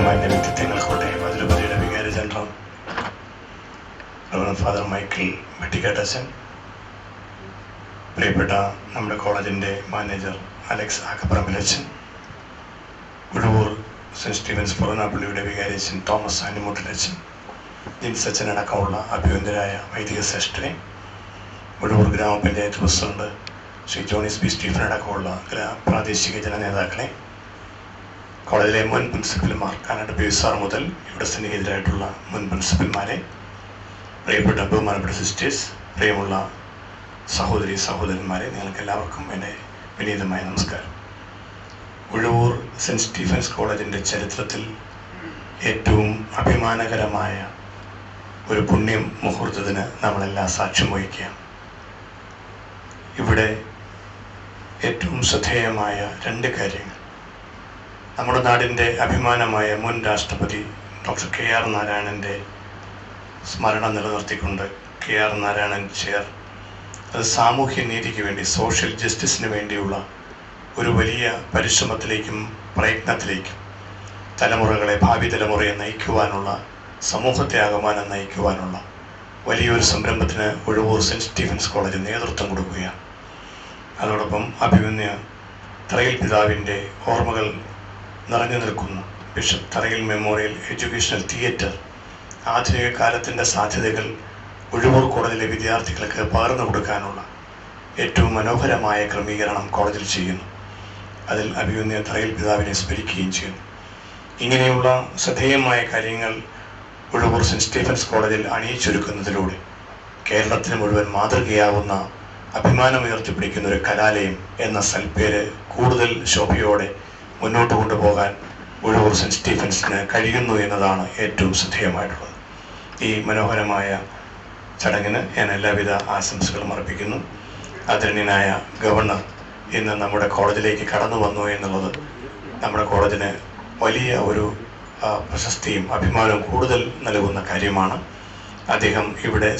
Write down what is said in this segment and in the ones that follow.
ബഹുമാന്യ വ്യക്തിത്വങ്ങൾ കോട്ടയം അതിരൂപതയുടെ വികാരി ജനറൽ റവറൻഡ് ഫാദർ മൈക്കിൾ വെട്ടിക്കാട്ടച്ചൻ, പ്രിയപ്പെട്ട നമ്മുടെ കോളേജിൻ്റെ മാനേജർ അലക്സ് ആക്കപ്പറമ്പിലച്ചൻ, ഉഴവൂർ സെൻറ്റ് സ്റ്റീഫൻസ് പുറനാപ്പള്ളിയുടെ വികാരിയച്ചൻ തോമസ് ആനിമൂട്ടിലച്ചൻ, ജിൻസച്ചൻ അടക്കമുള്ള അഭിവന്ദരായ വൈദിക ശ്രേഷ്ഠനെ, Uzhavoor grama panchayat president Shri Johnis B Stephen അടക്കമുള്ള പ്രാദേശിക ജനനേതാക്കളെ, കോളേജിലെ മുൻ പ്രിൻസിപ്പൽമാർ കാനഡ ബി സാർ മുതൽ ഇവിടെ സന്നിഹിതരായിട്ടുള്ള മുൻ പ്രിൻസിപ്പൽമാരെ, പ്രിയപ്പെട്ട ബഹുമാനപ്പെട്ട സിസ്റ്റേഴ്സ്, പ്രിയമുള്ള സഹോദരി സഹോദരന്മാരെ, നിങ്ങൾക്കെല്ലാവർക്കും എൻ്റെ വിനീതമായ നമസ്കാരം. ഉഴവൂർ സെൻറ്റ് സ്റ്റീഫൻസ് കോളേജിൻ്റെ ചരിത്രത്തിൽ ഏറ്റവും അഭിമാനകരമായ ഒരു പുണ്യം മുഹൂർത്തത്തിന് നമ്മളെല്ലാം സാക്ഷ്യം വഹിക്കുകയാണ്. ഇവിടെ ഏറ്റവും ശ്രദ്ധേയമായ രണ്ട് കാര്യങ്ങൾ. നമ്മുടെ നാടിൻ്റെ അഭിമാനമായ മുൻ രാഷ്ട്രപതി ഡോക്ടർ KR നാരായണൻ്റെ സ്മരണ നിലനിർത്തിക്കൊണ്ട് KR നാരായണൻ ചെയർ, അത് സാമൂഹ്യ നീതിക്ക് വേണ്ടി, സോഷ്യൽ ജസ്റ്റിസിന് വേണ്ടിയുള്ള ഒരു വലിയ പരിശ്രമത്തിലേക്കും പ്രയത്നത്തിലേക്കും തലമുറകളെ, ഭാവി തലമുറയെ നയിക്കുവാനുള്ള, സമൂഹത്തെ ആകമാനം നയിക്കുവാനുള്ള വലിയൊരു സംരംഭത്തിന് ഉഴവൂർ സെൻറ്റ് സ്റ്റീഫൻസ് കോളേജ് നേതൃത്വം കൊടുക്കുകയാണ്. അതോടൊപ്പം അഭിമന്യ തറയിൽ പിതാവിൻ്റെ ഓർമ്മകൾ നിറഞ്ഞു നിൽക്കുന്ന ബിഷപ്പ് തറയിൽ മെമ്മോറിയൽ എഡ്യൂക്കേഷണൽ തിയേറ്റർ, ആധുനിക കാലത്തിൻ്റെ സാധ്യതകൾ ഉഴവൂർ കോളേജിലെ വിദ്യാർത്ഥികൾക്ക് പകർന്നു കൊടുക്കാനുള്ള ഏറ്റവും മനോഹരമായ ക്രമീകരണം കോളേജിൽ ചെയ്യുന്നു. അതിൽ അഭിമന്യ തറയിൽ പിതാവിനെ സ്മരിക്കുകയും ചെയ്യുന്നു. ഇങ്ങനെയുള്ള ശ്രദ്ധേയമായ കാര്യങ്ങൾ ഉഴവൂർ സെൻറ്റ് സ്റ്റീഫൻസ് കോളേജിൽ അണിയിച്ചൊരുക്കുന്നതിലൂടെ കേരളത്തിന് മുഴുവൻ മാതൃകയാവുന്ന, അഭിമാനമുയർത്തിപ്പിടിക്കുന്ന ഒരു കലാലയം എന്ന സൽപ്പേര് കൂടുതൽ ശോഭയോടെ മുന്നോട്ട് കൊണ്ടുപോകാൻ ഉഴവൂർ സെൻറ്റ് സ്റ്റീഫൻസിന് കഴിയുന്നു എന്നതാണ് ഏറ്റവും ശ്രദ്ധേയമായിട്ടുള്ളത്. ഈ മനോഹരമായ ചടങ്ങിന് ഞാൻ എല്ലാവിധ ആശംസകളും അർപ്പിക്കുന്നു. ആദരണീയനായ ഗവർണർ ഇന്ന് നമ്മുടെ കോളേജിലേക്ക് കടന്നു വന്നു എന്നുള്ളത് നമ്മുടെ കോളേജിന് വലിയ ഒരു പ്രശസ്തിയും അഭിമാനവും കൂടുതൽ നൽകുന്ന കാര്യമാണ്. അദ്ദേഹം ഇവിടെ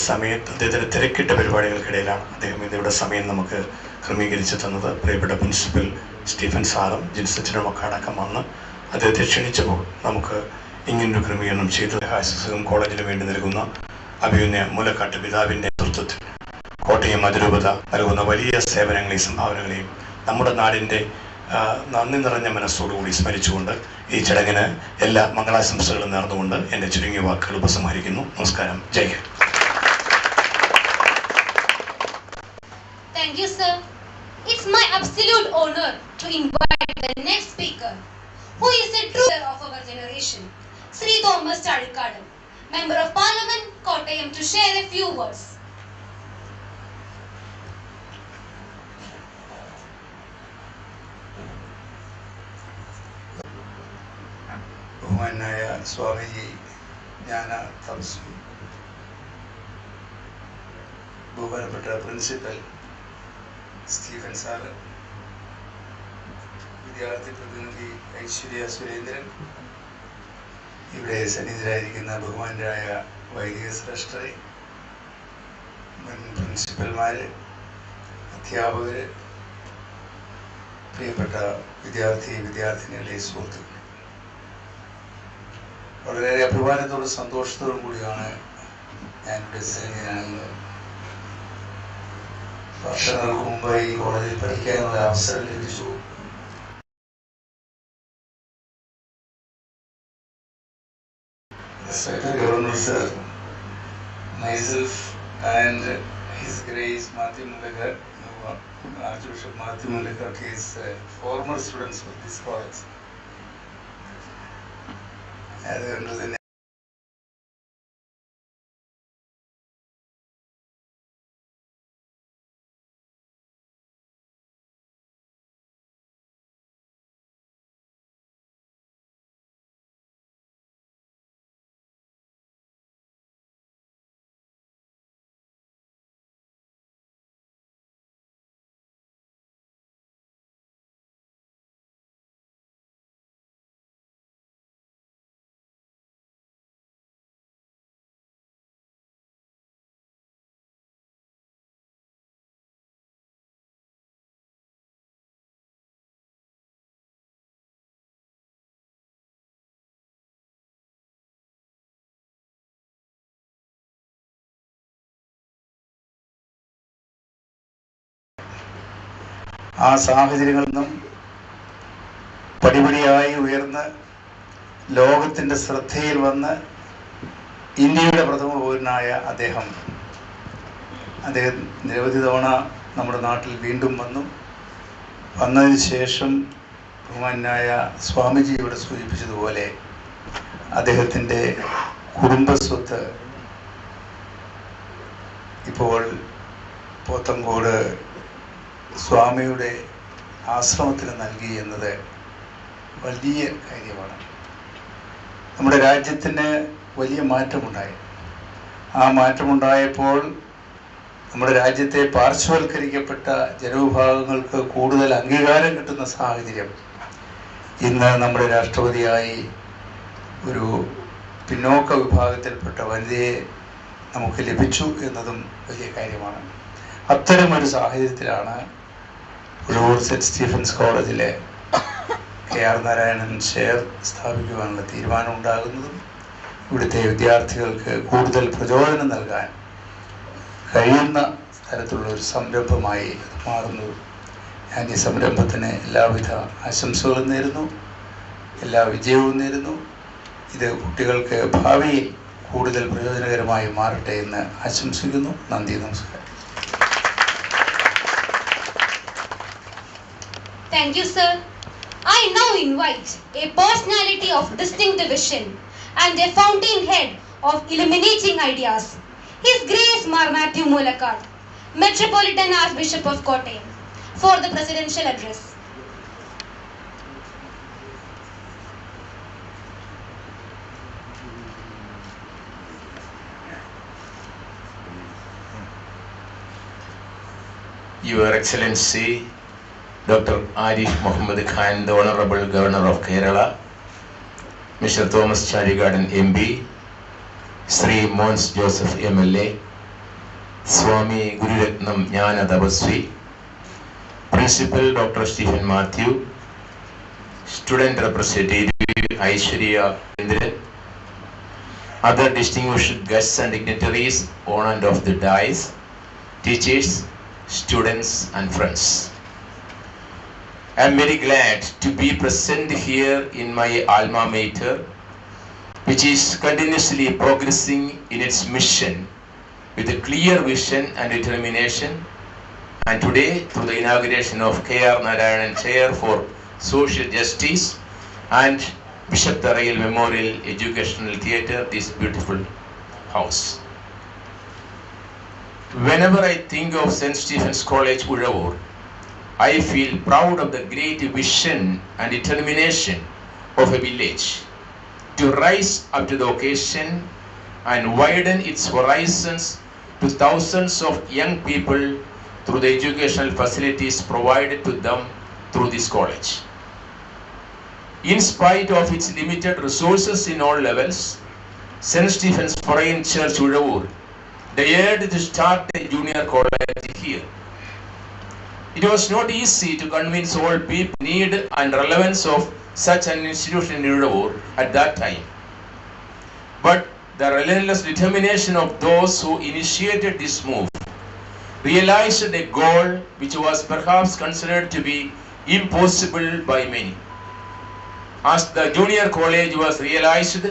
അദ്ദേഹത്തിൻ്റെ തിരക്കിട്ട പരിപാടികൾക്കിടയിലാണ് അദ്ദേഹം ഇന്നിവിടെ സമയം നമുക്ക് ക്രമീകരിച്ച് തന്നത്. പ്രിയപ്പെട്ട പ്രിൻസിപ്പൽ സ്റ്റീഫൻ സാറും ജിൻസച്ചനും ഒക്കെ അടക്കം വന്ന് അദ്ദേഹത്തെ ക്ഷണിച്ചപ്പോൾ നമുക്ക് ഇങ്ങനൊരു ക്രമീകരണം ചെയ്ത് ആശംസകളും കോളേജിന് വേണ്ടി നൽകുന്ന അഭിമന്യ മൂലക്കാട്ട് പിതാവിൻ്റെ നേതൃത്വത്തിൽ കോട്ടയം അതിരൂപത നൽകുന്ന വലിയ സേവനങ്ങളെയും സംഭാവനകളെയും നമ്മുടെ നാടിൻ്റെ നന്ദി നിറഞ്ഞ മനസ്സോടുകൂടി സ്മരിച്ചുകൊണ്ട് ഈ ചടങ്ങിന് എല്ലാ മംഗളാശംസകളും നേർന്നുകൊണ്ട് എൻ്റെ ചുരുങ്ങിയ വാക്കുകൾ ഉപസംഹരിക്കുന്നു. നമസ്കാരം. ജയ് Hind. Thank you, sir. It's my absolute honor to invite the next speaker, who is a true leader of our generation, Sri Thomas Chazhikkadan, Member of Parliament, Kottayam, to share a few words. ബഹുമാനായ സ്വാമിജി, ജ്ഞാന തപസ്വി, ബഹുമാനപ്പെട്ട principal Stephen sir, വിദ്യാർത്ഥി പ്രതിനിധി ഐശ്വര്യ സുരേന്ദ്രൻ, ഇവിടെ സന്നിഹിതരായിരിക്കുന്ന ബഹുമാനരായ വൈദിക ശ്രേഷ്ഠരെ, മുൻ പ്രിൻസിപ്പൽമാർ, അധ്യാപകർ, പ്രിയപ്പെട്ട വിദ്യാർത്ഥിനികളെ, സുഹൃത്തുക്കൾ, വളരെയേറെ അഭിമാനത്തോടും സന്തോഷത്തോടും കൂടിയാണ് ഞാൻ സന്നിഹിതനാകുന്നത്. വർഷങ്ങൾക്ക് മുമ്പ് ഈ കോളേജിൽ പഠിക്കാനുള്ള അവസരം ലഭിച്ചു. Respected Governor Sir, myself and His Grace Mathew Moolakkat, Archbishop Mathew Moolakkat, is former students of this college. അതുകൊണ്ട് ആ സാഹചര്യങ്ങളിൽ നിന്നും പടിപടിയായി ഉയർന്ന് ലോകത്തിൻ്റെ ശ്രദ്ധയിൽ വന്ന് ഇന്ത്യയുടെ പ്രഥമ പൗരനായ അദ്ദേഹം നിരവധി തവണ നമ്മുടെ നാട്ടിൽ വീണ്ടും വന്നതിന് ശേഷം ബഹുമാനായ സ്വാമിജി ഇവിടെ സൂചിപ്പിച്ചതുപോലെ അദ്ദേഹത്തിൻ്റെ കുടുംബസ്വത്ത് ഇപ്പോൾ പോത്തങ്കോട് സ്വാമിയുടെ ആശ്രമത്തിന് നൽകി എന്നത് വലിയ കാര്യമാണ്. നമ്മുടെ രാജ്യത്തിന് വലിയ മാറ്റമുണ്ടായി. ആ മാറ്റമുണ്ടായപ്പോൾ നമ്മുടെ രാജ്യത്തെ പാർശ്വവൽക്കരിക്കപ്പെട്ട ജനവിഭാഗങ്ങൾക്ക് കൂടുതൽ അംഗീകാരം കിട്ടുന്ന സാഹചര്യം ഇന്ന് നമ്മുടെ രാഷ്ട്രപതിയായി ഒരു പിന്നോക്ക വിഭാഗത്തിൽപ്പെട്ട വനിതയെ നമുക്ക് ലഭിച്ചു എന്നതും വലിയ കാര്യമാണ്. അത്തരമൊരു സാഹചര്യത്തിലാണ് ഉഴവൂർ സെൻറ്റ് സ്റ്റീഫൻസ് കോളേജിലെ AR നാരായണൻ ചെയർ സ്ഥാപിക്കുവാനുള്ള തീരുമാനം ഉണ്ടാകുന്നതും ഇവിടുത്തെ വിദ്യാർത്ഥികൾക്ക് കൂടുതൽ പ്രചോദനം നൽകാൻ കഴിയുന്ന തരത്തിലുള്ള ഒരു സംരംഭമായി മാറുന്നു. ഞാൻ ഈ സംരംഭത്തിന് എല്ലാവിധ ആശംസകളും നേരുന്നു, എല്ലാ വിജയവും നേരുന്നു. ഇത് കുട്ടികൾക്ക് ഭാവിയിൽ കൂടുതൽ പ്രയോജനകരമായി മാറട്ടെ എന്ന് ആശംസിക്കുന്നു. നന്ദി, നമസ്കാരം. Thank you, sir. I now invite a personality of distinct vision and a fountainhead of illuminating ideas, His Grace Mar Mathew Moolakkat, Metropolitan Archbishop of Kottayam, for the presidential address. Your Excellency, Dr. ARIF Muhammad Khan, the Honorable Governor of Kerala, Mr. Thomas Chazhikkadan MB, SHRI Mons Joseph MLA, Swami Gururethnam Jnana Thapaswi, Principal Dr. Stephen Mathew, Student Representative Aiswarya, other distinguished guests and dignitaries on and off the dais, teachers, students and friends. I am very glad to be present here in my alma mater, which is continuously progressing in its mission with a clear vision and determination. And today, through the inauguration of K.R. Narayanan Chair for Social Justice and Bishop Tharayil Memorial Educational Theatre, this beautiful house. Whenever I think of St. Stephen's College, Uzhavoor, I feel proud of the great vision and determination of a village to rise up to the occasion and widen its horizons to thousands of young people through the educational facilities provided to them through this college. In spite of its limited resources in all levels, St. Stephen's Foreign Church, Uzhavoor, dared to start a junior college here. It was not easy to convince all people the need and relevance of such an institution in Uzhavoor at that time. But the relentless determination of those who initiated this move realized a goal which was perhaps considered to be impossible by many. As the junior college was realized,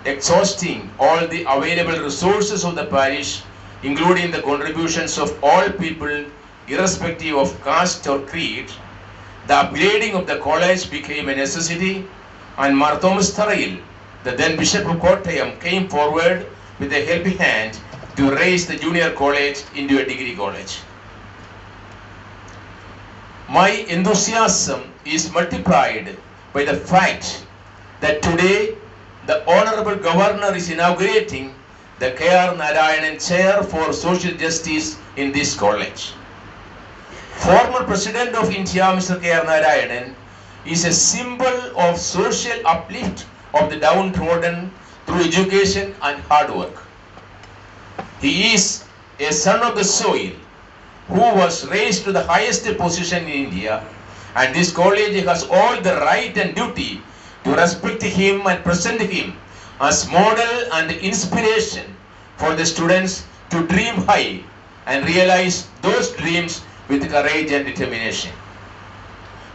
exhausting all the available resources of the parish, including the contributions of all people, irrespective of caste or creed, the upgrading of the college became a necessity, and Mar Thomas Tharayil, the then Bishop of Kottayam, came forward with a helping hand to raise the junior college into a degree college. My enthusiasm is multiplied by the fact that today the Honorable Governor is inaugurating the K.R. Narayanan Chair for Social Justice in this college. Former President of India, Mr. K.R. Narayanan, is a symbol of social uplift of the downtrodden through education and hard work. He is a son of the soil who was raised to the highest position in India, and this college has all the right and duty to respect him and present him as model and inspiration for the students to dream high and realize those dreams with courage and determination.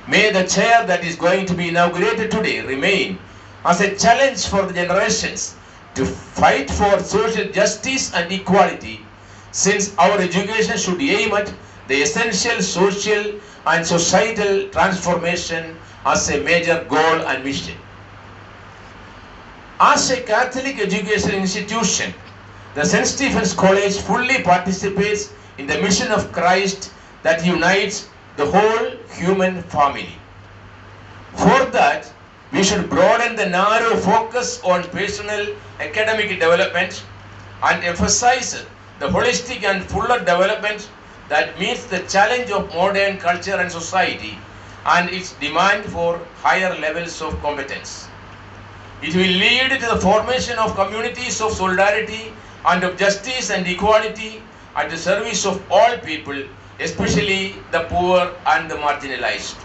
May the chair that is going to be inaugurated today remain as a challenge for the generations to fight for social justice and equality, since our education should aim at the essential social and societal transformation as a major goal and mission. As a Catholic educational institution, the St. Stephen's College fully participates in the mission of Christ that unites the whole human family. For that, we should broaden the narrow focus on personal academic development and emphasize the holistic and fuller development that meets the challenge of modern culture and society and its demand for higher levels of competence. It will lead to the formation of communities of solidarity and of justice and equality at the service of all people, especially the poor and the marginalized.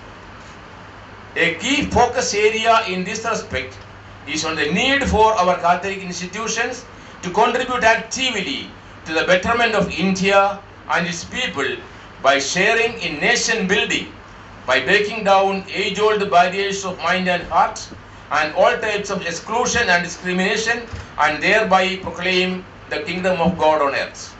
A key focus area in this respect is on the need for our Catholic institutions to contribute actively to the betterment of India and its people by sharing in nation building, by breaking down age-old barriers of mind and heart and all types of exclusion and discrimination, and thereby proclaim the kingdom of God on earth.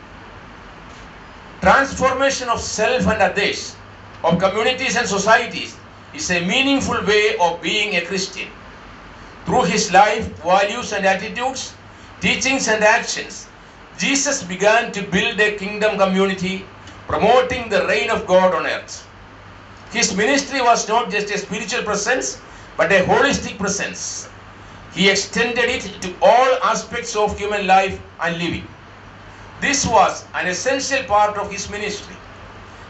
Transformation of self and others, of communities and societies, is a meaningful way of being a Christian. Through his life, values and attitudes, teachings and actions, Jesus began to build a kingdom community, promoting the reign of God on earth. His ministry was not just a spiritual presence, but a holistic presence. He extended it to all aspects of human life and living. This was an essential part of his ministry.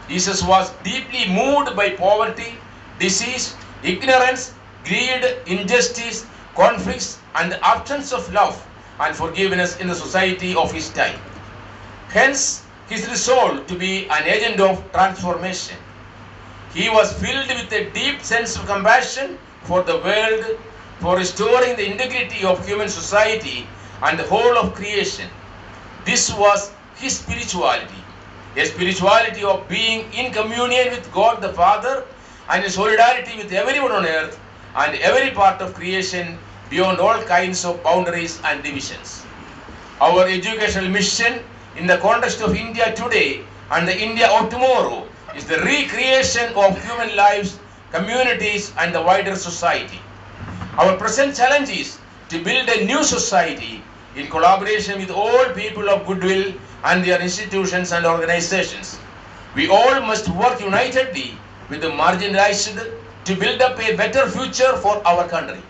Jesus was deeply moved by poverty, disease, ignorance, greed, injustice, conflicts, and the absence of love and forgiveness in the society of his time. Hence, his resolve to be an agent of transformation. He was filled with a deep sense of compassion for the world, for restoring the integrity of human society and the whole of creation. This was his spirituality, a spirituality of being in communion with God the Father and in solidarity with everyone on earth and every part of creation beyond all kinds of boundaries and divisions. Our educational mission in the context of India today and the India of tomorrow is the recreation of human lives, communities, and the wider society. Our present challenge is to build a new society in collaboration with all people of goodwill and their institutions and organizations. We all must work unitedly with the marginalized to build up a better future for our country.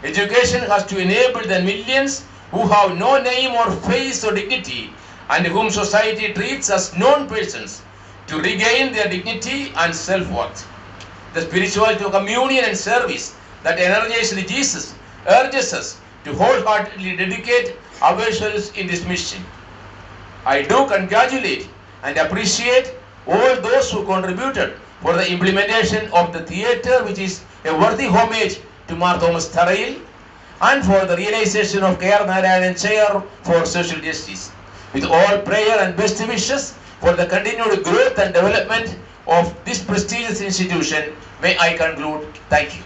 Education has to enable the millions who have no name or face or dignity and whom society treats as non-persons to regain their dignity and self-worth. The spirituality of communion and service that energized Jesus urges us to wholeheartedly dedicate ourselves in this mission. I do congratulate and appreciate all those who contributed for the implementation of the theatre, which is a worthy homage to Mar Thomas Tharayil, and for the realization of K.R. Narayanan Chair for Social Justice. With all prayer and best wishes for the continued growth and development of this prestigious institution, may I conclude. Thank you.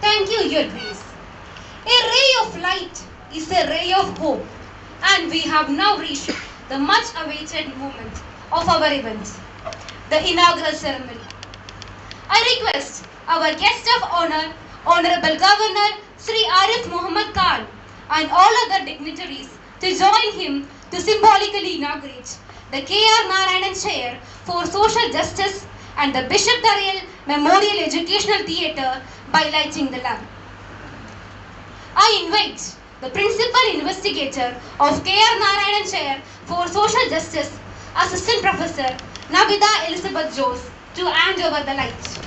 Thank you, Your Grace. A ray of light is a ray of hope, and we have now reached the much awaited moment of our event, the inaugural ceremony. I request our guest of honor, Honorable Governor Sri ARIF Muhammad Khan, and all other dignitaries to join him to symbolically inaugurate the K.R. Narayanan Chair for Social Justice and the Bishop Tharayil Memorial Educational Theatre by lighting the lamp. I invite the Principal Investigator of K.R. Narayanan Chair for Social Justice, Assistant Professor Nabida Elizabeth Jose, to hand over the light.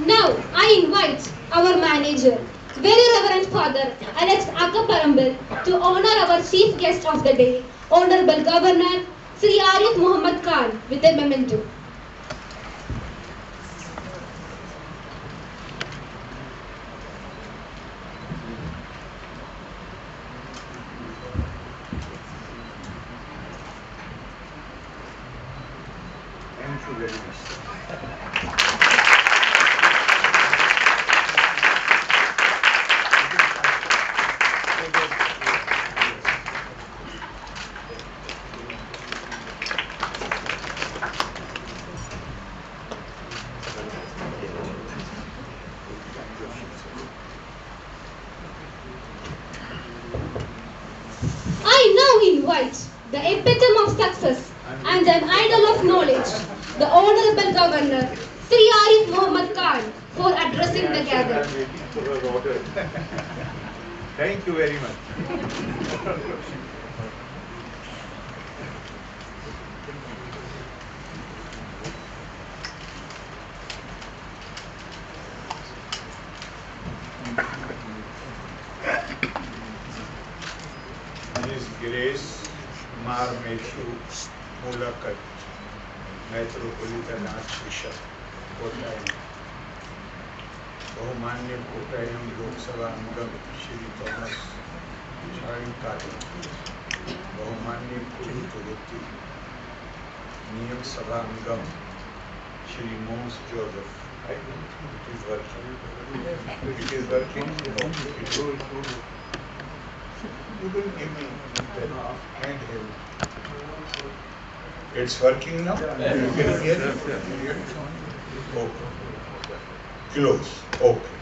Now, I invite our manager, Very Reverend Father Alex Akaparambil, to honor our chief guest of the day, Honorable Governor Sri ARIF Muhammad Khan, with a memento. Thank you very much. I now invite the epitome of success and an idol of knowledge, the Honorable Governor Sri ARIF Muhammad Khan, for addressing the gathering. Thank you very much. His Grace Mathew Moolakkat, Metropolitan Archbishop, Kottayam, बहुमान्य कोट्टायम लोकसभा अंगम Shri Thomas Chazhikadan, बहुमान्य Kaduthuruthy Niyamasabha अंगम Shri Mons Joseph. It is working. It is working. You will give me handheld. It's working now. You can hear it. Okay. Close. Okay.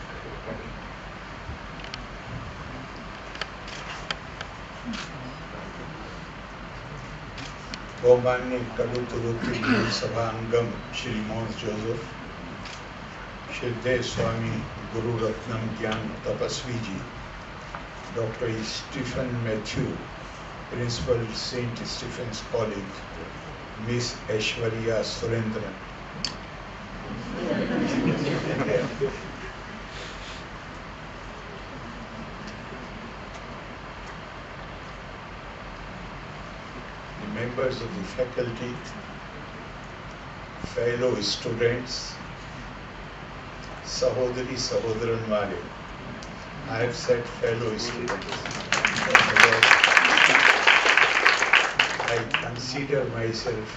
बहुमान्य Kaduthuruthy सभा अंगम Shri Mons Joseph, श्रद्धेय स्वामी Gururethnam ज्ञान Thapaswi ji, Dr. Stephen Mathew, Principal St. Stephen's College, Miss Aiswarya Surendran. The members of the faculty, fellow students, Sahodari Sahodaran Mare. I have said fellow students. I consider myself,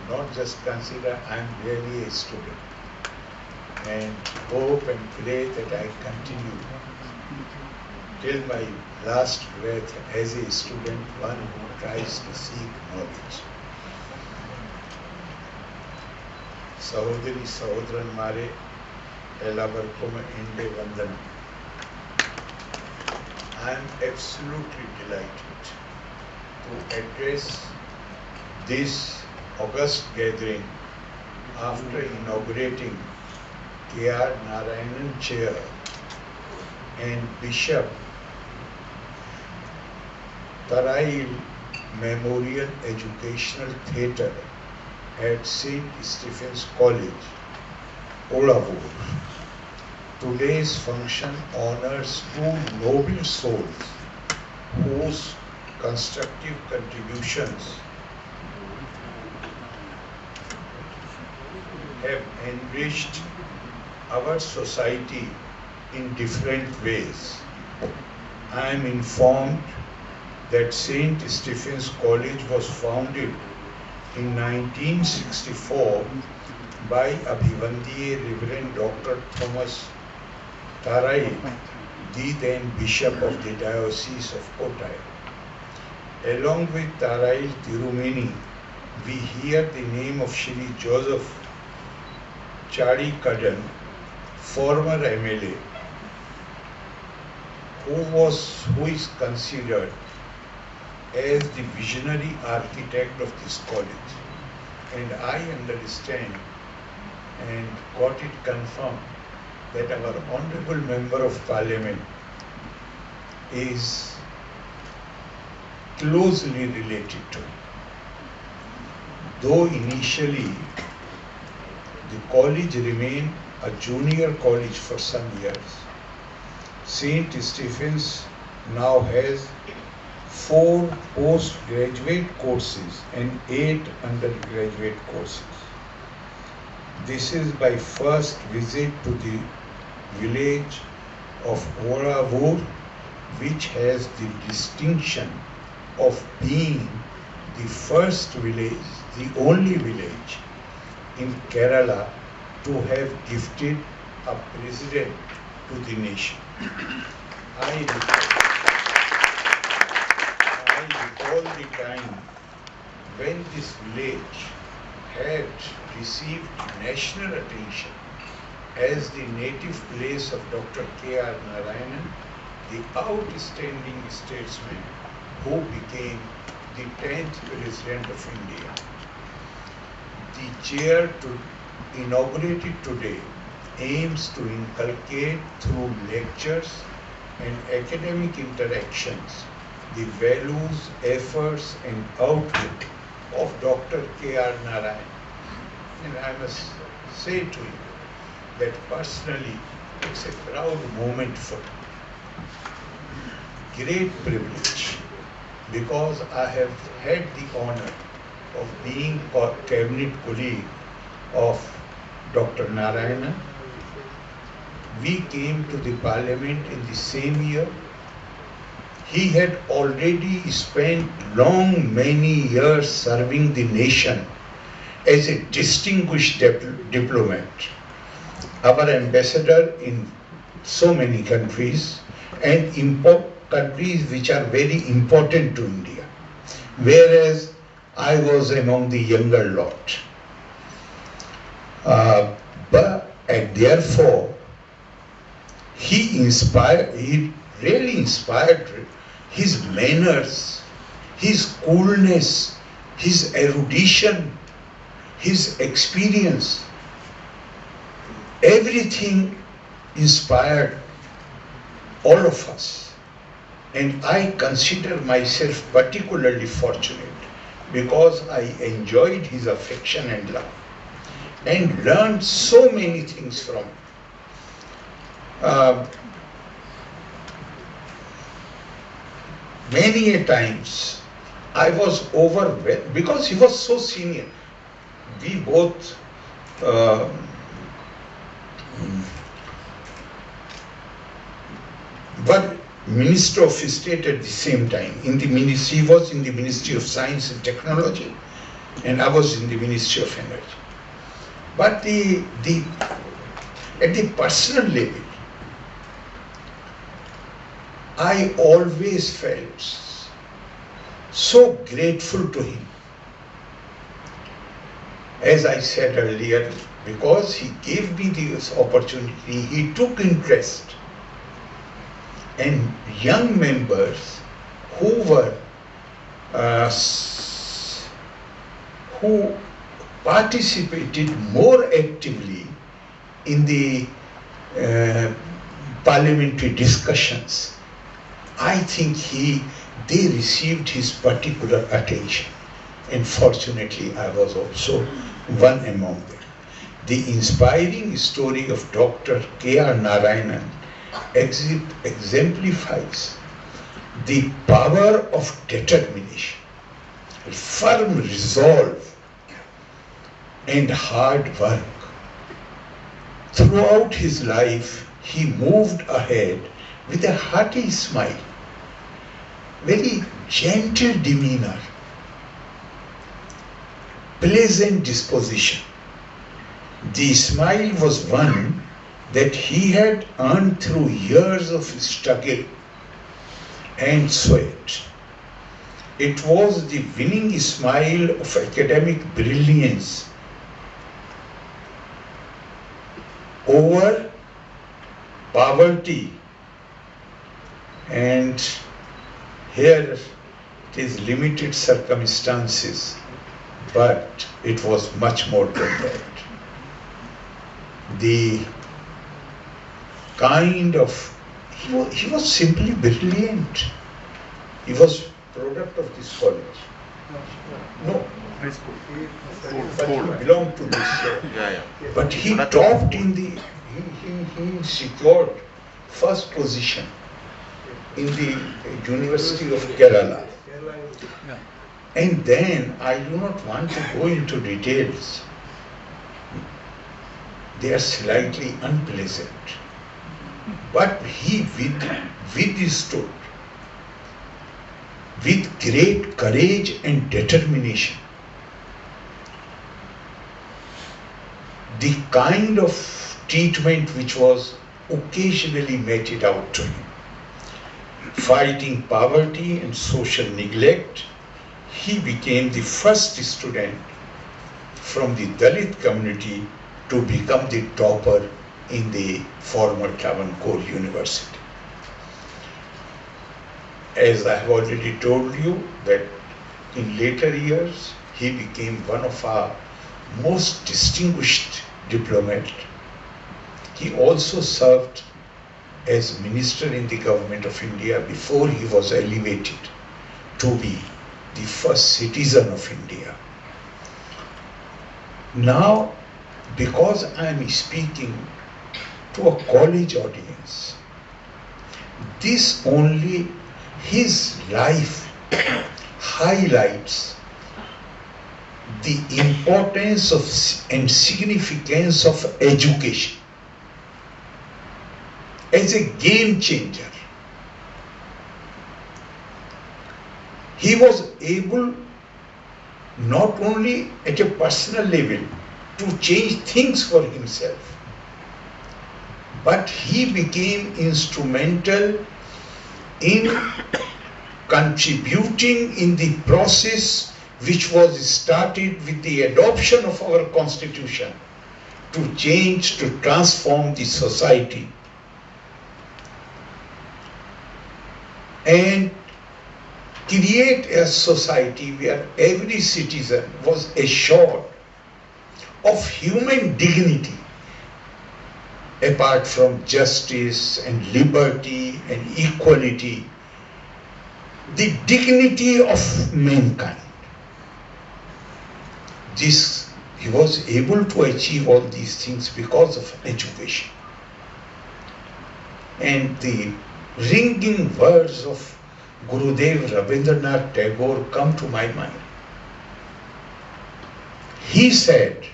not just consider, I am really a student. And hope and pray that I continue till my last breath as a student, one who tries to seek knowledge. Sahodari Sahodaran Mare, Elavarkoma Inde Vandana. I am absolutely delighted to address this august gathering after inaugurating Narayanan chair and Bishop Tharayil Memorial Educational Theatre at St. Stephen's College, Uzhavoor. Today's function honors two noble souls whose constructive contributions have enriched our society in different ways. I am informed that St. Stephen's College was founded in 1964 by Abhivandiye Reverend Dr. Thomas Tharayil, the then Bishop of the Diocese of Kottayam. Along with Tharayil Tirumeni, we hear the name of Shri Joseph Chazhikkadan, former MLA, who is considered as the visionary architect of this college. And I understand and got it confirmed that our Honorable Member of Parliament is closely related to him. Though initially the college remained a junior college for some years, St. Stephen's now has 4 postgraduate courses and 8 undergraduate courses. This is my first visit to the village of Uzhavoor, which has the distinction of being the first village, the only village in Kerala to have gifted a president to the nation. I recall the time when this village had received national attention as the native place of Dr. K.R. Narayanan, the outstanding statesman who became the 10th President of India. The chair inaugurated today aims to inculcate through lectures and academic interactions the values, efforts and outlook of Dr. K.R. Narayanan. And I must say to you that personally it's a proud moment for me. Great privilege, because I have had the honor of being a cabinet colleague of Dr. Narayanan. We came to the parliament in the same year. He had already spent many years serving the nation as a distinguished diplomat, our ambassador in so many countries and countries which are very important to India, whereas I was among the younger lot. And therefore, he really inspired his manners, his coolness, his erudition, his experience. Everything inspired all of us. And I consider myself particularly fortunate because I enjoyed his affection and love and learned so many things from him. Many a times I was overwhelmed because he was so senior. We both were Minister of State at the same time. In the ministry, he was in the Ministry of Science and Technology, and I was in the Ministry of Energy. But at the personal level, I always felt so grateful to him. As I said earlier, because he gave me this opportunity, he took interest. And young members who participated more actively in the parliamentary discussions, I think they received his particular attention. And fortunately, I was also one among them. The inspiring story of Dr. K.R. Narayanan exemplifies the power of determination, firm resolve, and hard work. Throughout his life, he moved ahead with a hearty smile, very gentle demeanor, pleasant disposition. The smile was one that he had earned through years of struggle and sweat. It was the winning smile of academic brilliance over poverty, and here it is limited circumstances, but it was much more than that. The kind of, he was simply brilliant. He was product of this college. No. But he belonged to this. But he topped in the, he secured first position in the University of Kerala. And then, I do not want to go into details. They are slightly unpleasant. But he withstood with great courage and determination the kind of treatment which was occasionally meted out to him. Fighting poverty and social neglect, he became the first student from the Dalit community to become the topper in the former Travancore University. As I have already told you, that in later years he became one of our most distinguished diplomats. He also served as minister in the government of India before he was elevated to be the first citizen of India. Now, because I am speaking to a college audience, this only, his life highlights the importance of and significance of education as a game changer. He was able not only at a personal level to change things for himself, but he became instrumental in contributing in the process which was started with the adoption of our constitution to change, to transform the society and create a society where every citizen was assured of human dignity apart from justice and liberty and equality, the dignity of mankind. This, he was able to achieve all these things because of education. And the ringing words of Gurudev Rabindranath Tagore come to my mind. He said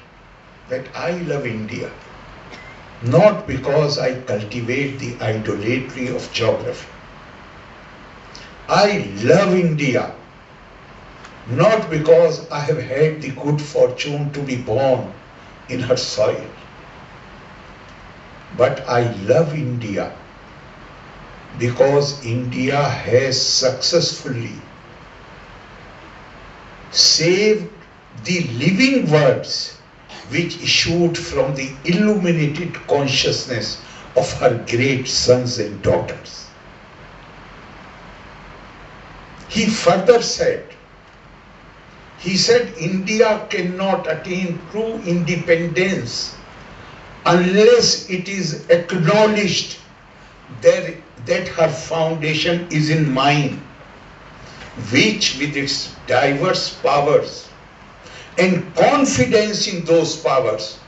that I love India not because I cultivate the idolatry of geography. I love India not because I have had the good fortune to be born in her soil, but I love India because India has successfully saved the living words which issued from the illuminated consciousness of her great sons and daughters. He further said, India cannot attain true independence unless it is acknowledged that her foundation is in mind, which with its diverse powers and confidence in those powers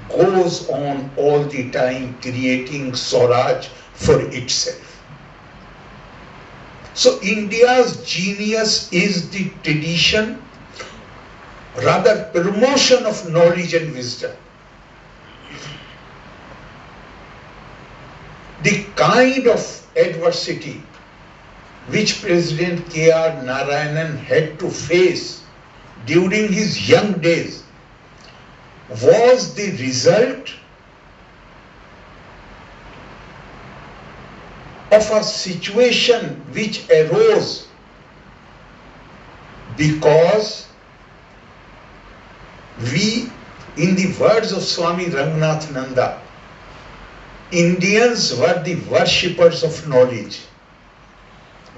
goes on all the time creating Swaraj for itself. So India's genius is the tradition, rather promotion of knowledge and wisdom. The kind of adversity which President K.R. Narayanan had to face during his young days was the result of a situation which arose because we, in the words of Swami Ranganathananda, Indians were the worshippers of knowledge,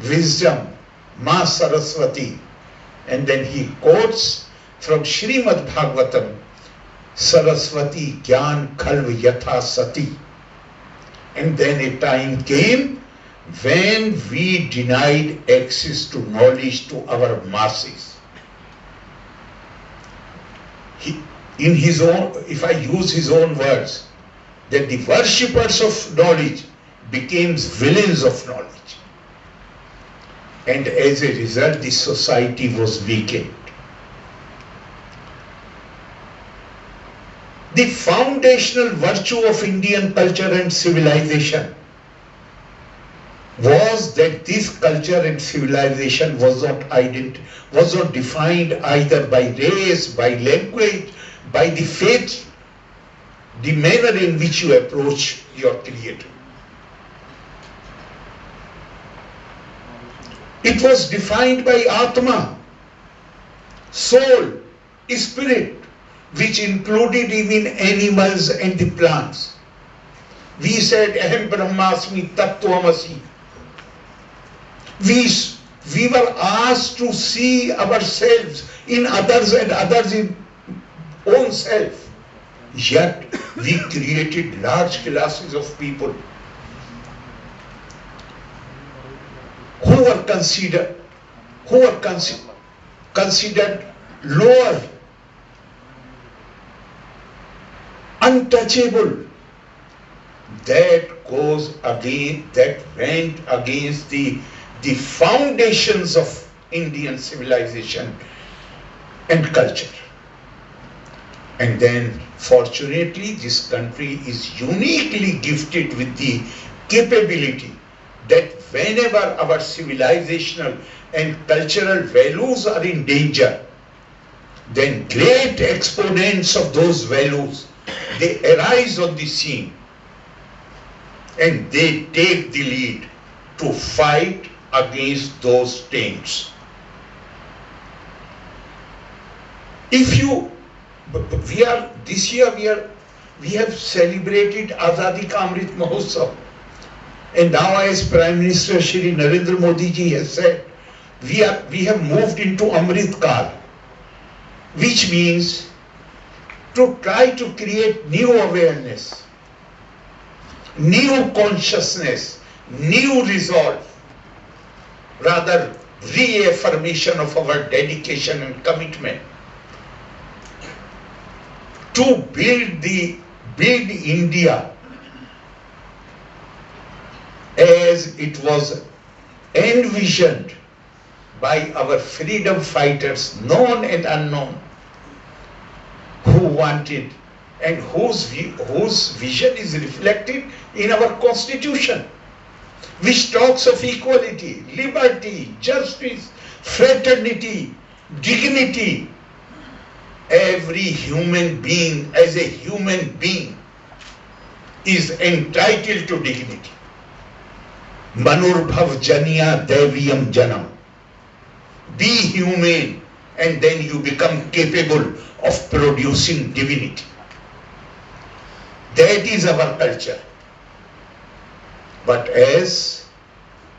wisdom, Ma Saraswati. And then he quotes from Srimad Bhagavatam, Saraswati Gyan Khalv Yatha Sati. And then a time came when we denied access to knowledge to our masses. In his own, if I use his own words, that the worshippers of knowledge became villains of knowledge. And as a result, the society was weakened. The foundational virtue of Indian culture and civilization was that this culture and civilization was not defined either by race, by language, by the faith, the manner in which you approach your Creator. It was defined by Atma, soul, spirit, which included even animals and the plants. We said, Aham Brahmasmi Tattvamasi. We were asked to see ourselves in others and others in own self. Yet we created large classes of people who were considered lower, untouchable. That went against the foundations of Indian civilization and culture. And then, fortunately, this country is uniquely gifted with the capability that whenever our civilizational and cultural values are in danger, then great exponents of those values, they arise on the scene and they take the lead to fight against those taints. This year we have celebrated Azadi Ka Amrit Mahotsav. And now, as Prime Minister Shri Narendra Modi ji has said, we have moved into Amrit Kal, which means to try to create new awareness, new consciousness, new resolve, rather reaffirmation of our dedication and commitment to build India as it was envisioned by our freedom fighters, known and unknown, who wanted and whose vision is reflected in our constitution, which talks of equality, liberty, justice, fraternity, dignity. Every human being, as a human being, is entitled to dignity. Manurbhav Janiya Deviyam Janam. Be humane, and then you become capable of producing divinity. That is our culture. But as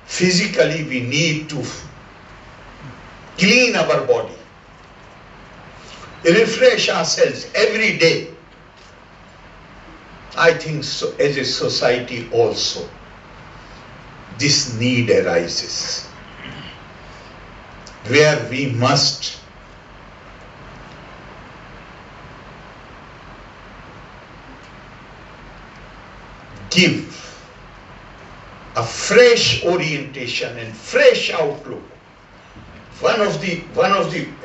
physically we need to clean our body, refresh ourselves every day, I think so, as a society also, this need arises, where we must give a fresh orientation and fresh outlook. One of the,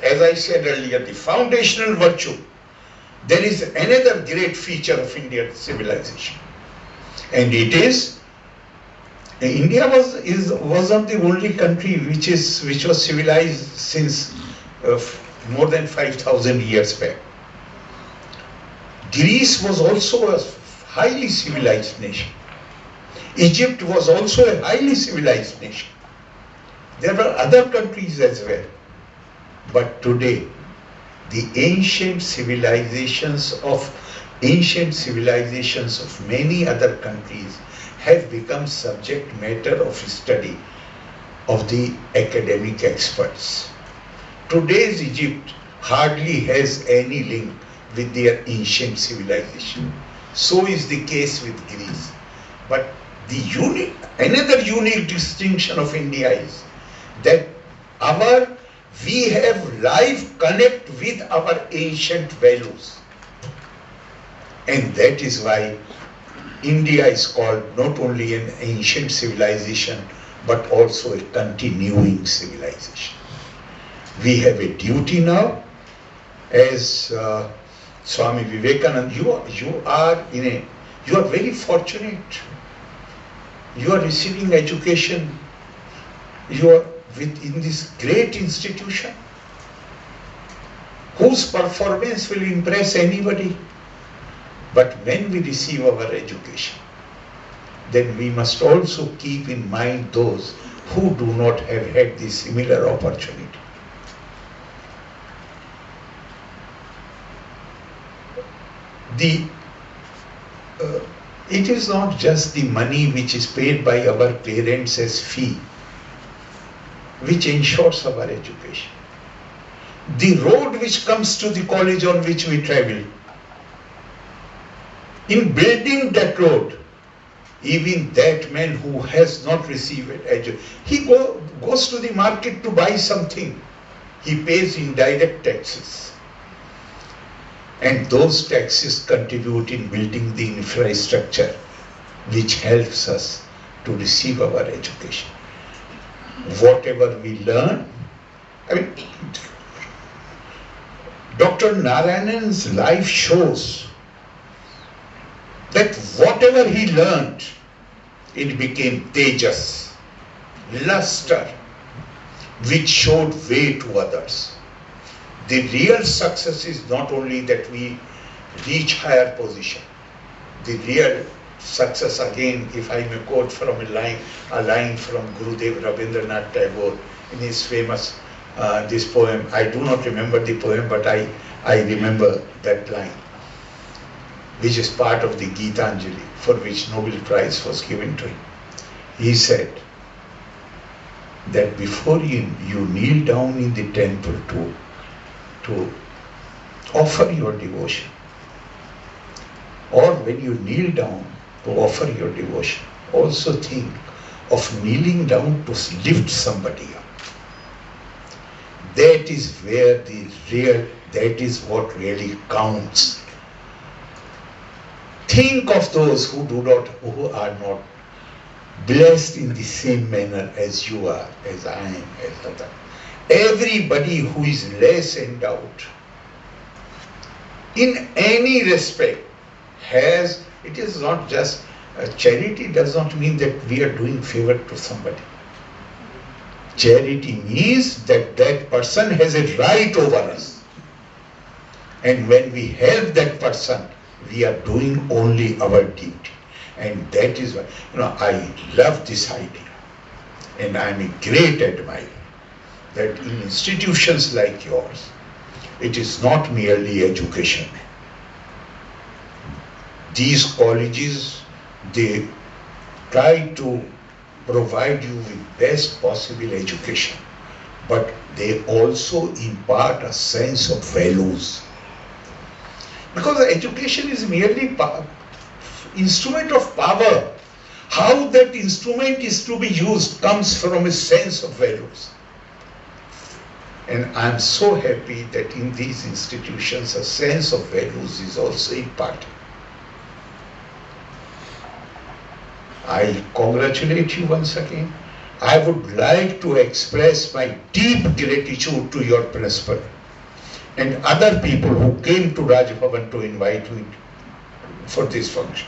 as I said earlier, the foundational virtue. There is another great feature of Indian civilization, and it is India wasn't the only country which was civilized since more than 5,000 years back. Greece was also a highly civilized nation. Egypt was also a highly civilized nation. There were other countries as well. But today, the ancient civilizations of many other countries have become subject matter of study of the academic experts. Today's Egypt hardly has any link with their ancient civilization. So is the case with Greece. But another unique distinction of India is that we have live connect with our ancient values. And that is why India is called not only an ancient civilization, but also a continuing civilization. We have a duty now, as Swami Vivekananda, you are very fortunate. You are receiving education. You are in this great institution whose performance will impress anybody. But when we receive our education, then we must also keep in mind those who do not have had this similar opportunity. It is not just the money which is paid by our parents as fee which ensures our education. The road which comes to the college on which we travel, in building that road, even that man who has not received education, he goes to the market to buy something. He pays indirect taxes. And those taxes contribute in building the infrastructure which helps us to receive our education. Whatever we learn, Dr. Narayanan's life shows that whatever he learned, it became tejas, luster, which showed way to others. The real success is not only that we reach higher position. The real success, again, if I may quote from a line from Gurudev Rabindranath Tagore in his famous this poem. I do not remember the poem, but I remember that line, which is part of the Gitanjali, for which Nobel Prize was given to him. He said that before you kneel down in the temple to offer your devotion, or when you kneel down to offer your devotion, also think of kneeling down to lift somebody up. That is where that is what really counts. Think of those who are not blessed in the same manner as you are, as I am, as other. Everybody who is less endowed in any respect it is not just charity does not mean that we are doing favor to somebody. Charity means that that person has a right over us. And when we help that person, we are doing only our duty. And that is why, I love this idea. And I am a great admirer that in institutions like yours, it is not merely education. These colleges, they try to provide you with best possible education, but they also impart a sense of values. Because education is merely instrument of power. How that instrument is to be used comes from a sense of values. And I am so happy that in these institutions a sense of values is also imparted. I congratulate you once again. I would like to express my deep gratitude to your principal and other people who came to Raj Bhavan to invite me for this function.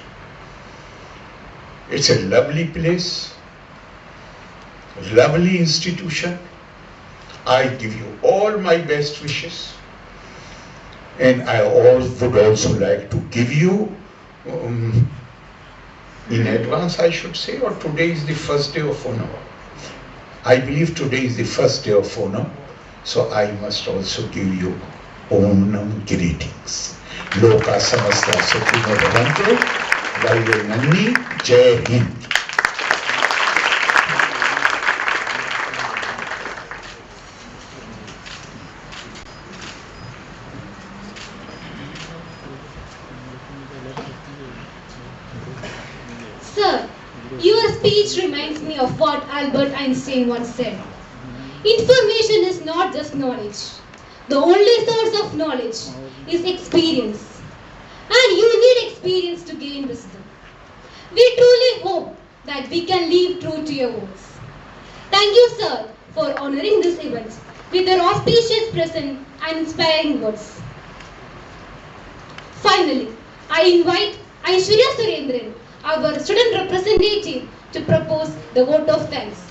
It's a lovely place, lovely institution. I give you all my best wishes. And I would also like to give you, in advance I should say, or today is the first day of honor. I believe today is the first day of honor, so I must also give you Onam greetings. Loka samasta sukhino bhavantu, Vayu Nanni, Jai Hind. Sir, your speech reminds me of what Albert Einstein once said. Information is not just knowledge. The only source of knowledge is experience. And you need experience to gain wisdom. We truly hope that we can live true to your words. Thank you, sir, for honoring this event with your auspicious presence and inspiring words. Finally, I invite Aiswarya Surendran, our student representative, to propose the vote of thanks.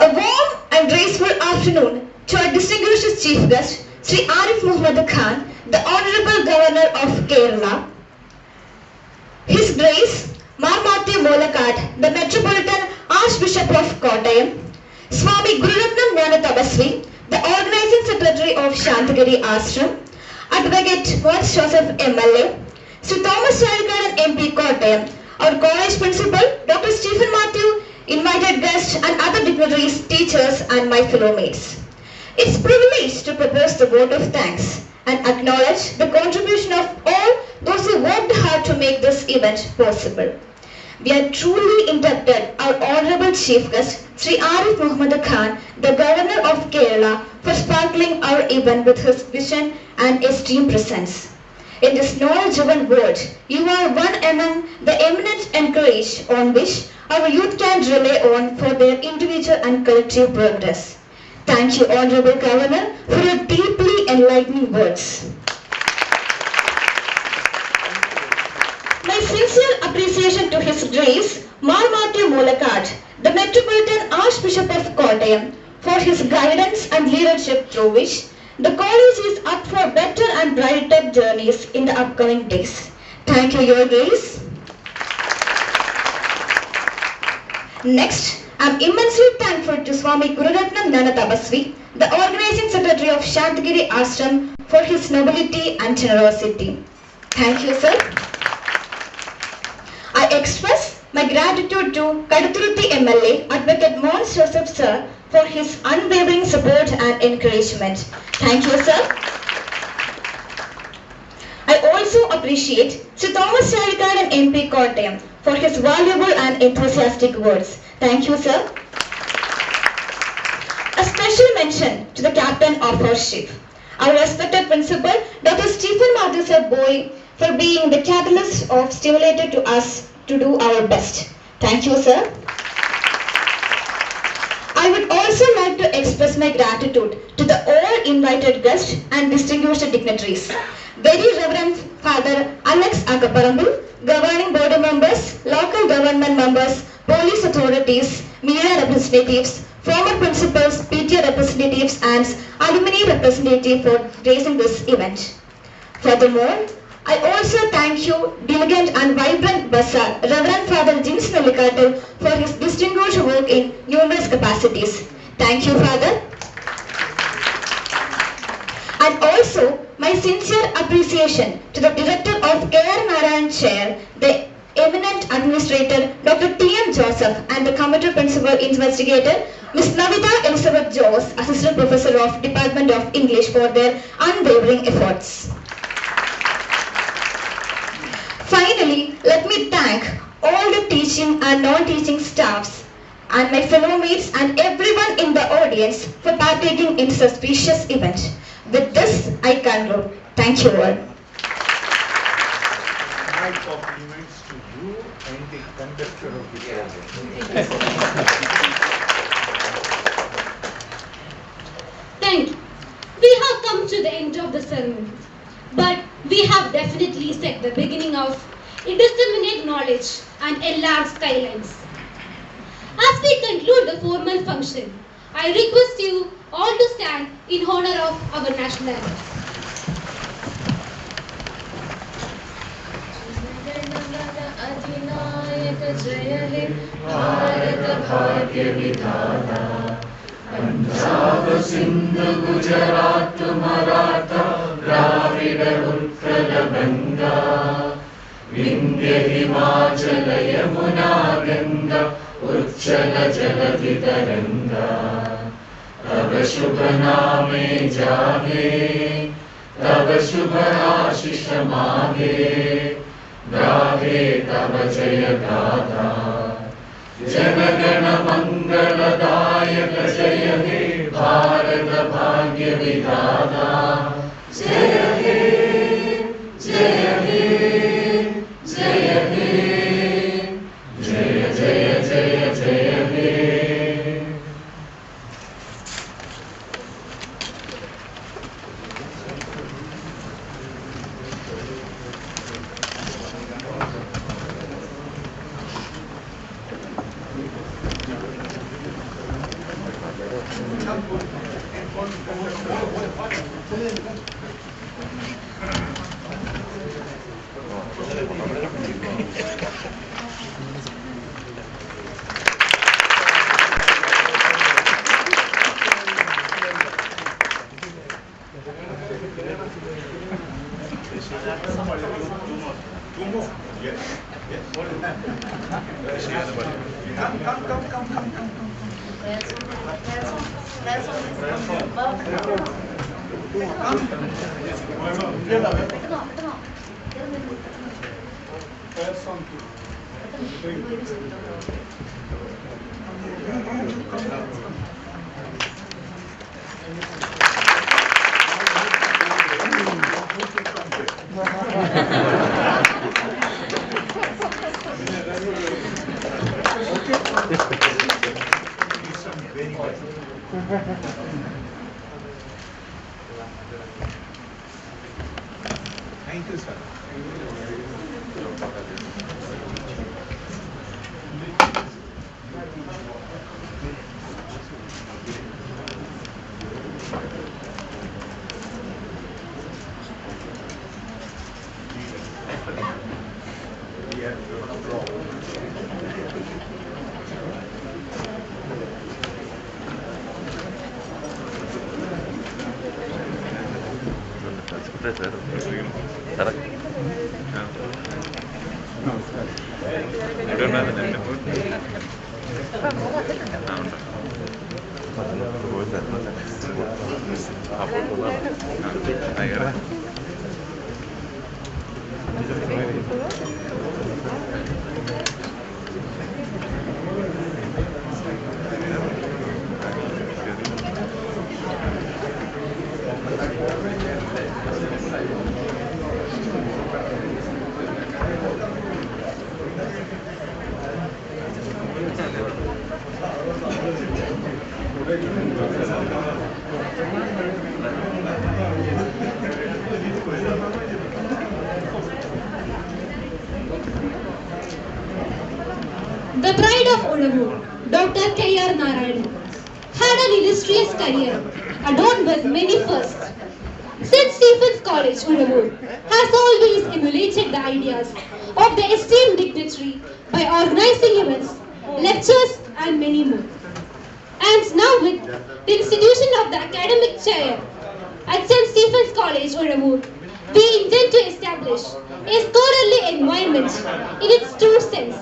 A warm and graceful afternoon to our distinguished chief guest, Sri ARIF Muhammad Khan, the Honorable Governor of Kerala, His Grace Mathew Moolakkat, the Metropolitan Archbishop of Kottayam, Swami Gururethnam Thapaswi, the Organizing Secretary of Santhigiri Ashram, Advocate Mons MLA, Sri Thomas Chazhikkadan MP Kottayam, our college principal, Dr. Stephen Mathew, invited guests and other dignitaries, teachers and my fellow mates. It's a privilege to propose the vote of thanks and acknowledge the contribution of all those who worked hard to make this event possible. We are truly indebted our Honorable Chief Guest, Sri ARIF Muhammad Khan, the Governor of Kerala, for sparkling our event with his vision and esteemed presence. In this knowledge-driven world, you are one among the eminent anchorage on which our youth can rely on for their individual and collective progress. Thank you, Honorable Governor, for your deeply enlightening words. My sincere appreciation to His Grace Mathew Moolakkat, the Metropolitan Archbishop of Kottayam, for his guidance and leadership through which the college is up for better and brighter journeys in the upcoming days. Thank you, Your Grace. Next, I am immensely thankful to Swami Gururethnam Thapaswi, the Organizing Secretary of Santhigiri Ashram, for his nobility and generosity. Thank you, sir. I express my gratitude to Kaduthuruthy MLA, Advocate Mons sir, for his unwavering support and encouragement. Thank you, sir. I also appreciate Sri Thomas Chazhikkadan MP Kottayam for his valuable and enthusiastic words. Thank you, sir. A special mention to the captain of our ship, our respected principal, Dr. Stephen Mathew sir Boy, for being the catalyst of stimulated to us to do our best. Thank you, sir. I would also like to express my gratitude to the all invited guests and distinguished dignitaries. Very Reverend Father Alex Agaparambu, governing board members, local government members, police authorities, media representatives, former principals, PTA representatives and alumni representatives for gracing this event. Furthermore, I also thank you, diligent and vibrant Bazaar, Reverend Father Jins Nullikattu, for his distinguished work in numerous capacities. Thank you, Father. And also, my sincere appreciation to the Director of Narayanan Chair, the eminent Administrator, Dr. T.M. Joseph, and the Committee Principal Investigator, Ms. Navita Elizabeth Jose, Assistant Professor of Department of English, for their unwavering efforts. Finally, let me thank all the teaching and non-teaching staffs and my fellow mates and everyone in the audience for partaking in this auspicious event. With this, I conclude. Thank you all. My compliments to you and the conductor of the program. Thank you. We have come to the end of the ceremony, but we have definitely set the beginning of indiscriminate knowledge and and enlarged skylines. As we conclude the formal function, I request you all to stand in honor of our national anthem. Punjab Sindh Gujarat Maratha Dravid Utkal Ganga Vindhya Himachal Yamuna Ganga उच्चल जलधि तरंगा तब शुभ नामे जागे तब शुभ आशीष मागे गाहे तब जय गाथा जनगण मंगलदायक जय हे भारत भाग्य विधाता जय हे जय हे जय हे जय जय जय जय हे. Thank you, sir. The pride of Uzhavoor, Dr. K.R. Narayanan, had an illustrious career adorned with many firsts. St. Stephen's College, Uzhavoor, has always emulated the ideas of the esteemed dignitary by organizing events, lectures and many more. And now with the institution of the academic chair at St. Stephen's College, Uzhavoor, we intend to establish a scholarly environment in its true sense.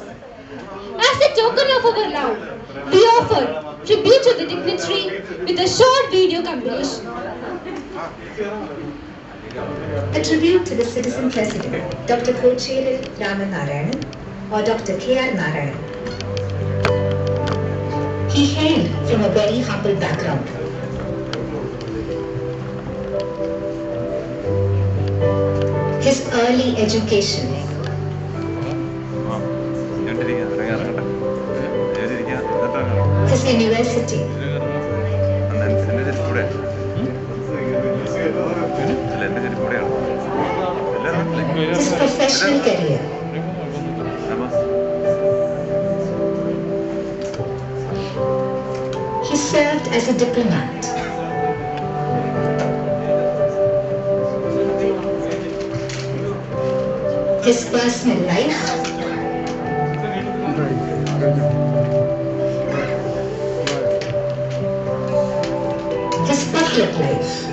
As a token of our love, we offer tribute to the dignitary with a short video compilation. A tribute to the citizen president, Dr. Kottayam Narayanan or Dr. K.R. Narayanan. He hailed from a very humble background. His early education, his university, his professional career, served as a diplomat. His personal life, his public life.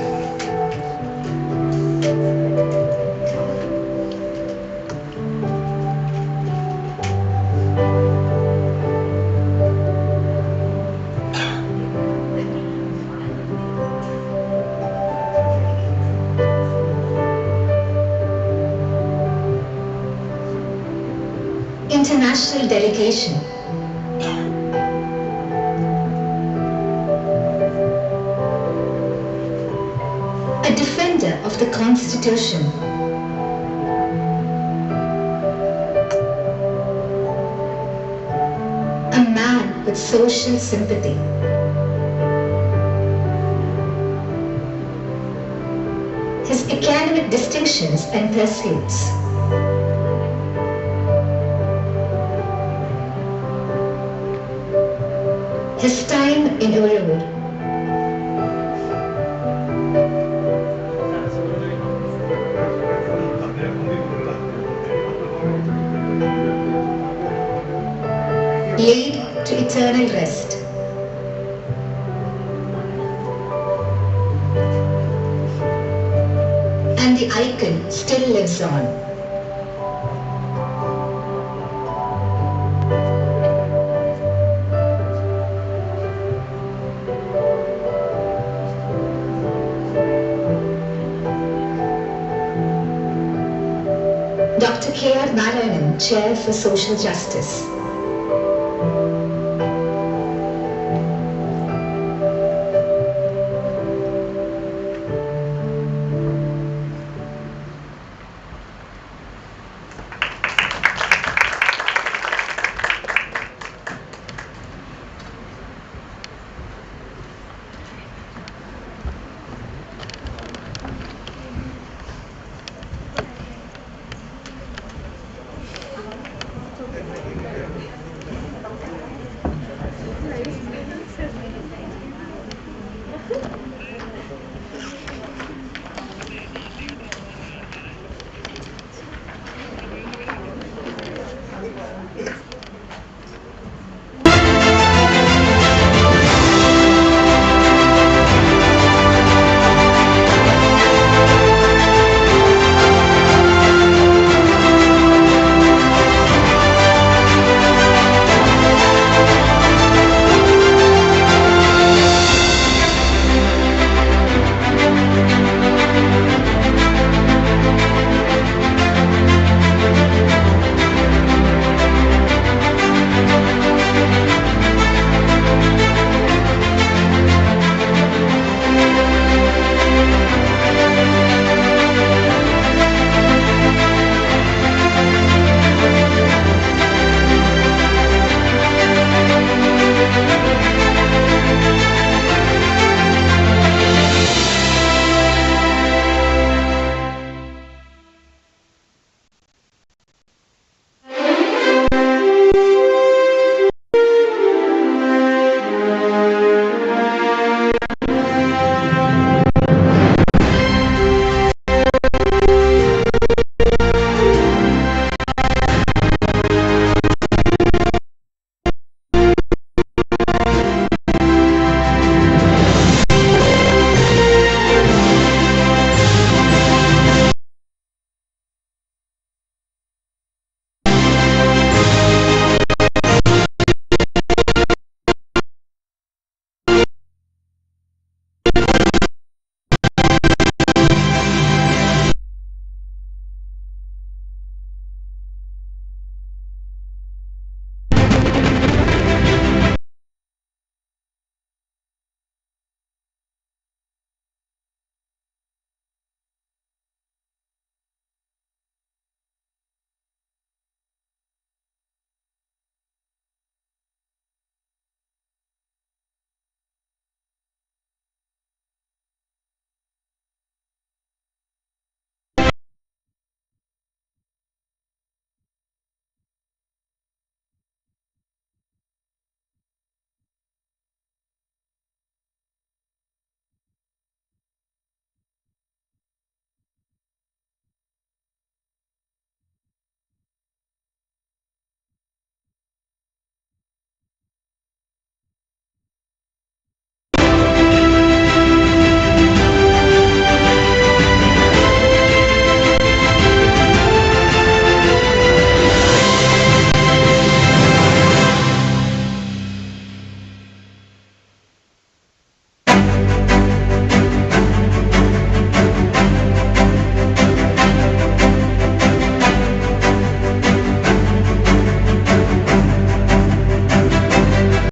International delegation. A defender of the Constitution. A man with social sympathy. His academic distinctions and pursuits. His time in Uzhavoor. Laid to eternal rest. And the icon still lives on. Dr. Narayanan, Chair for Social Justice.